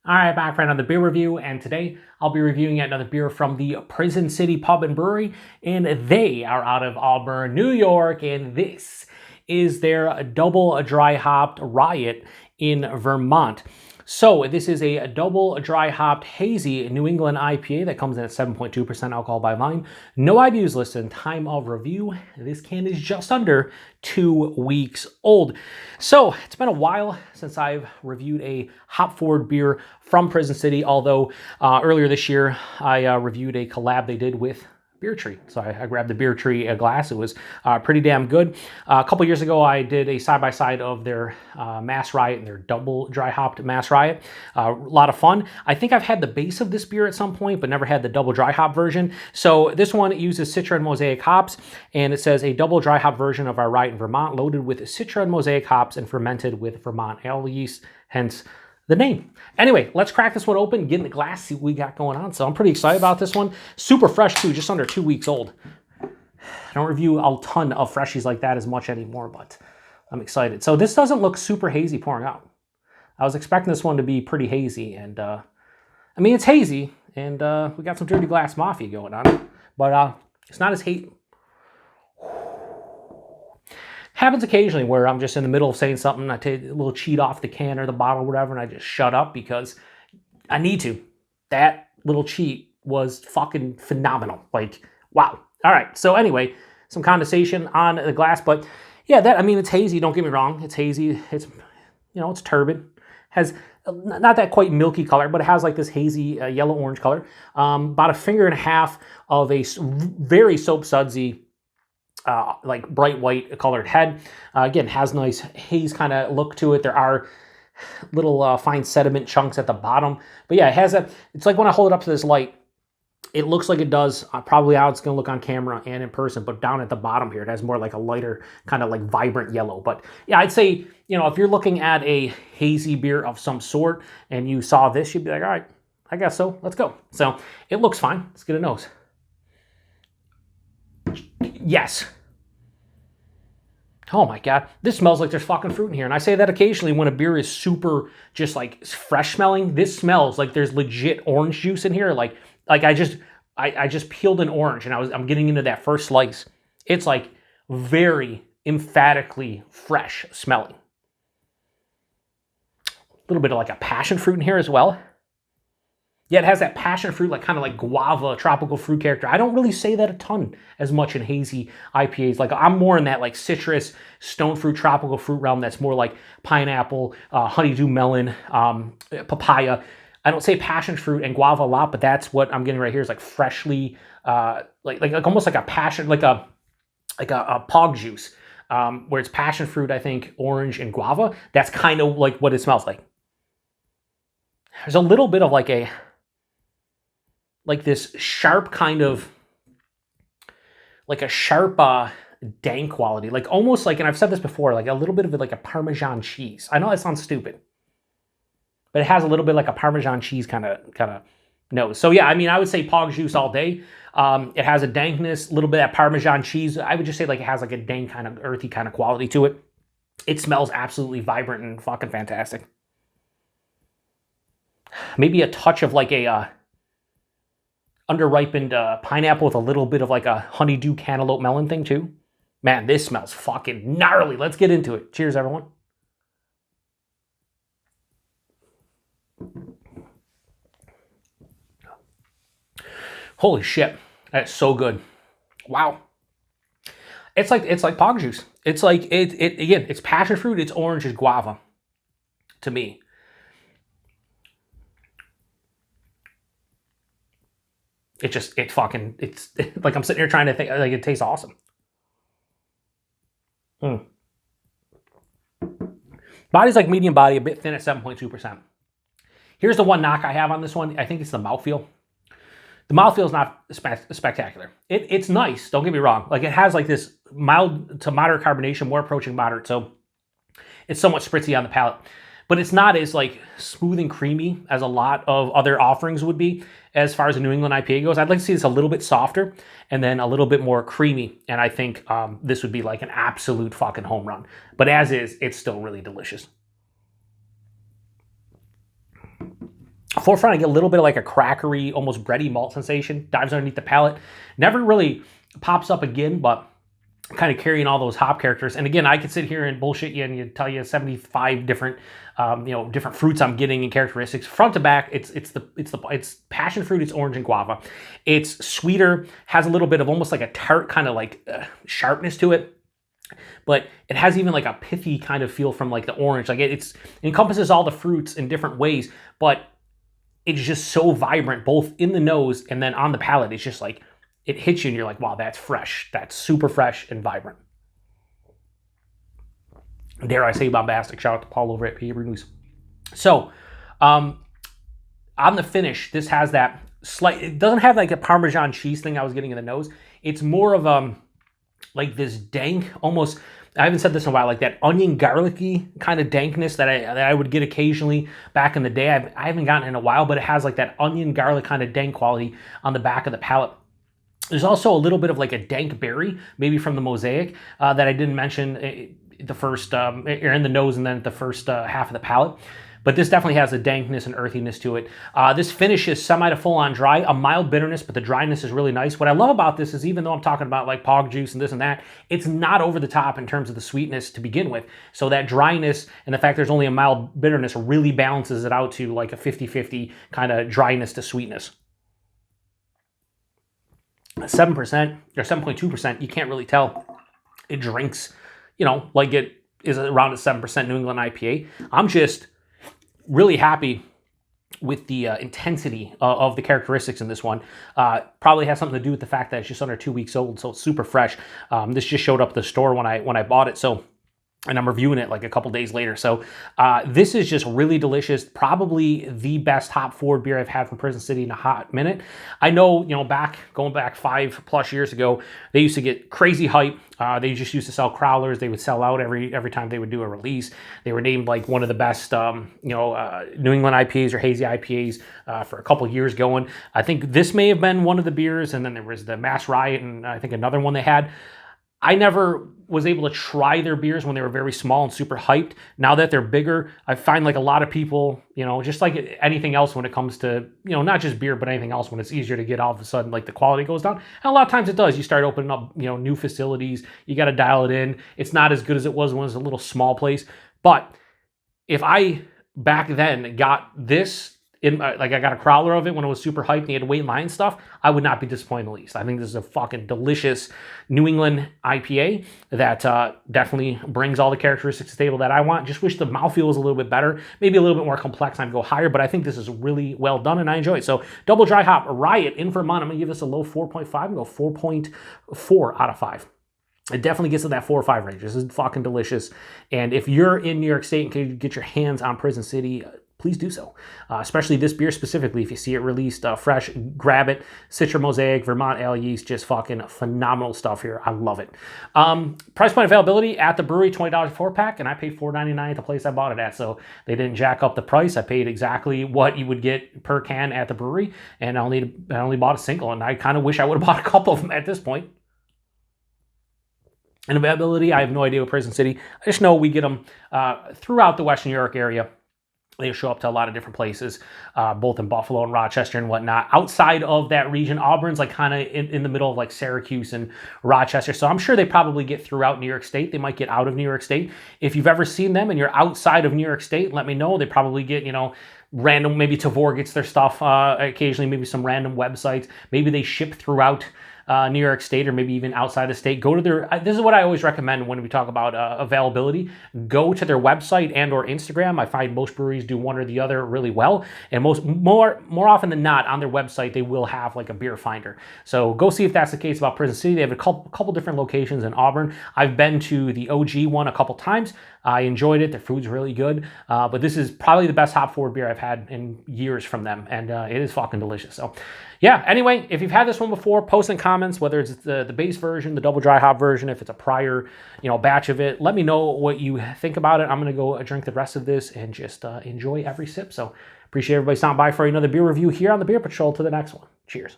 All right, back for another beer review, and today I'll be reviewing yet another beer from the Prison City Pub and Brewery, and they are out of Auburn, New York, and this is their double dry hopped Riot in Vermont. So this is a double dry hopped hazy New England IPA that comes in at 7.2% alcohol by volume. No IBUs listed. Time of review, this can is just under 2 weeks old. So it's been a while since I've reviewed a hop forward beer from Prison City, although earlier this year I reviewed a collab they did with Beer Tree. So I grabbed the Beer Tree glass. It was pretty damn good. A couple years ago, I did a side-by-side of their Mass Riot and their double dry hopped Mass Riot. A lot of fun. I think I've had the base of this beer at some point, but never had the double dry hop version. So this one uses Citra and Mosaic hops, and it says a double dry hop version of our Riot in Vermont, loaded with Citra and Mosaic hops and fermented with Vermont ale yeast, hence the name. Anyway, let's crack this one open, get in the glass, see what we got going on. So I'm pretty excited about this one. Super fresh too, just under 2 weeks old. I don't review a ton of freshies like that as much anymore, but I'm excited. So this doesn't look super hazy pouring out. I was expecting this one to be pretty hazy, and I mean, it's hazy, and we got some Dirty Glass Mafia going on, but it's not as hazy. Happens occasionally where I'm just in the middle of saying something, I take a little cheat off the can or the bottle or whatever, and I just shut up because I need to. That little cheat was fucking phenomenal. Like, wow. All right. So anyway, some condensation on the glass, but yeah, I mean, it's hazy. Don't get me wrong. It's hazy. It's, it's turbid. Has not that quite milky color, but it has like this hazy yellow-orange color. About a finger and a half of a very soap sudsy, like bright white colored head. Again, has nice haze kind of look to it. There are little fine sediment chunks at the bottom. But yeah, it has it's like when I hold it up to this light, it looks like it does probably how it's going to look on camera and in person, but down at the bottom here, it has more like a lighter kind of like vibrant yellow. But yeah, I'd say, if you're looking at a hazy beer of some sort and you saw this, you'd be like, all right, I guess so. Let's go. So it looks fine. Let's get a nose. Yes. Oh my God, this smells like there's fucking fruit in here. And I say that occasionally when a beer is super just like fresh smelling. This smells like there's legit orange juice in here. Like I just peeled an orange and I'm getting into that first slice. It's like very emphatically fresh smelling. A little bit of like a passion fruit in here as well. Yeah, it has that passion fruit, like kind of like guava, tropical fruit character. I don't really say that a ton as much in hazy IPAs. Like I'm more in that like citrus, stone fruit, tropical fruit realm. That's more like pineapple, honeydew melon, papaya. I don't say passion fruit and guava a lot, but that's what I'm getting right here is like freshly, like almost like a passion, like a pog juice, where it's passion fruit, I think, orange and guava. That's kind of like what it smells like. There's a little bit of like this sharp kind of, like a sharp dank quality, like almost like, and I've said this before, like a little bit of it like a Parmesan cheese. I know that sounds stupid, but it has a little bit like a Parmesan cheese kind of nose. So yeah, I mean, I would say pog juice all day. It has a dankness, a little bit of that Parmesan cheese. I would just say like it has like a dank kind of earthy kind of quality to it. It smells absolutely vibrant and fucking fantastic. Maybe a touch of like a underripened pineapple with a little bit of like a honeydew cantaloupe melon thing too. Man, this smells fucking gnarly. Let's get into it. Cheers, everyone. Holy shit, that's so good. Wow. It's like pog juice. It's like it again, it's passion fruit, it's orange, it's guava to me. It's like I'm sitting here trying to think, like it tastes awesome. Body's like medium body, a bit thin at 7.2%. Here's the one knock I have on this one. I think it's the mouthfeel. The mouthfeel is not spectacular. It's nice, don't get me wrong. Like it has like this mild to moderate carbonation, more approaching moderate, so it's somewhat spritzy on the palate. But it's not as like smooth and creamy as a lot of other offerings would be as far as a New England IPA goes. I'd like to see this a little bit softer and then a little bit more creamy. And I think this would be like an absolute fucking home run. But as is, it's still really delicious. Forefront, I get a little bit of like a crackery, almost bready malt sensation, dives underneath the palate. Never really pops up again, but kind of carrying all those hop characters. And again, I could sit here and bullshit you and tell you 75 different, different fruits I'm getting and characteristics. Front to back, it's passion fruit, it's orange and guava. It's sweeter, has a little bit of almost like a tart kind of like sharpness to it. But it has even like a pithy kind of feel from like the orange. Like it encompasses all the fruits in different ways, but it's just so vibrant, both in the nose and then on the palate. It's just like, it hits you and you're like, wow, that's fresh. That's super fresh and vibrant. Dare I say bombastic. Shout out to Paul over at PA News. So, on the finish, this has that slight, it doesn't have like a Parmesan cheese thing I was getting in the nose. It's more of like this dank, almost, I haven't said this in a while, like that onion garlicky kind of dankness that I would get occasionally back in the day. I haven't gotten in a while, but it has like that onion garlic kind of dank quality on the back of the palate. There's also a little bit of like a dank berry, maybe from the Mosaic, that I didn't mention the first, in the nose and then at the first half of the palate. But this definitely has a dankness and earthiness to it. This finish is semi to full on dry, a mild bitterness, but the dryness is really nice. What I love about this is even though I'm talking about like pog juice and this and that, it's not over the top in terms of the sweetness to begin with. So that dryness and the fact there's only a mild bitterness really balances it out to like a 50-50 kind of dryness to sweetness. 7% or 7.2%, you can't really tell. It drinks, like it is around a 7% New England IPA. I'm just really happy with the intensity of the characteristics in this one. Probably has something to do with the fact that it's just under 2 weeks old, so it's super fresh. This just showed up at the store when I bought it, and I'm reviewing it like a couple days later. So this is just really delicious. Probably the best hop forward beer I've had from Prison City in a hot minute. I know, going back 5+ years ago, they used to get crazy hype. They just used to sell crowlers. They would sell out every time they would do a release. They were named like one of the best, New England IPAs or hazy IPAs for a couple years going. I think this may have been one of the beers, and then there was the Mass Riot, and I think another one they had. I never was able to try their beers when they were very small and super hyped. Now that they're bigger, I find like a lot of people, just like anything else when it comes to, not just beer, but anything else, when it's easier to get, all of a sudden, like the quality goes down. And a lot of times it does. You start opening up, new facilities. You got to dial it in. It's not as good as it was when it was a little small place. But if I back then got this, I got a crowler of it when it was super hyped and you had to wait in line and stuff, I would not be disappointed in the least. I think this is a fucking delicious New England IPA that definitely brings all the characteristics to the table that I want. Just wish the mouthfeel was a little bit better, maybe a little bit more complex. I'd go higher, but I think this is really well done and I enjoy it. So double dry hop Riot in Vermont. I'm gonna give this a low 4.5 and go 4.4 out of 5. It definitely gets to that 4 or 5 range. This is fucking delicious. And if you're in New York State and can get your hands on Prison City, please do so. Especially this beer specifically, if you see it released fresh, grab it. Citra and Mosaic, Vermont ale yeast, just fucking phenomenal stuff here. I love it. Price point availability at the brewery, $20 4-pack, and I paid $4.99 at the place I bought it at, so they didn't jack up the price. I paid exactly what you would get per can at the brewery, and I only bought a single, and I kind of wish I would have bought a couple of them at this point. And availability, I have no idea with Prison City. I just know we get them throughout the Western New York area. They show up to a lot of different places, both in Buffalo and Rochester and whatnot. Outside of that region, Auburn's like kind of in the middle of like Syracuse and Rochester. So I'm sure they probably get throughout New York State. They might get out of New York State. If you've ever seen them and you're outside of New York State, let me know. They probably get, random, maybe Tavor gets their stuff occasionally, maybe some random websites. Maybe they ship throughout New York State or maybe even outside the state. Go to their, this is what I always recommend when we talk about availability. Go to their website and or Instagram. I find most breweries do one or the other really well. And more often than not on their website, they will have like a beer finder. So go see if that's the case about Prison City. They have a couple different locations in Auburn. I've been to the OG one a couple times. I enjoyed it. Their food's really good. But this is probably the best hop forward beer I've had in years from them. And it is fucking delicious. So yeah, anyway, if you've had this one before, post in comments, whether it's the base version, the double dry hop version, if it's a prior, batch of it, let me know what you think about it. I'm going to go drink the rest of this and just enjoy every sip. So appreciate everybody stopping by for another beer review here on the Beer Patrol. To the next one. Cheers.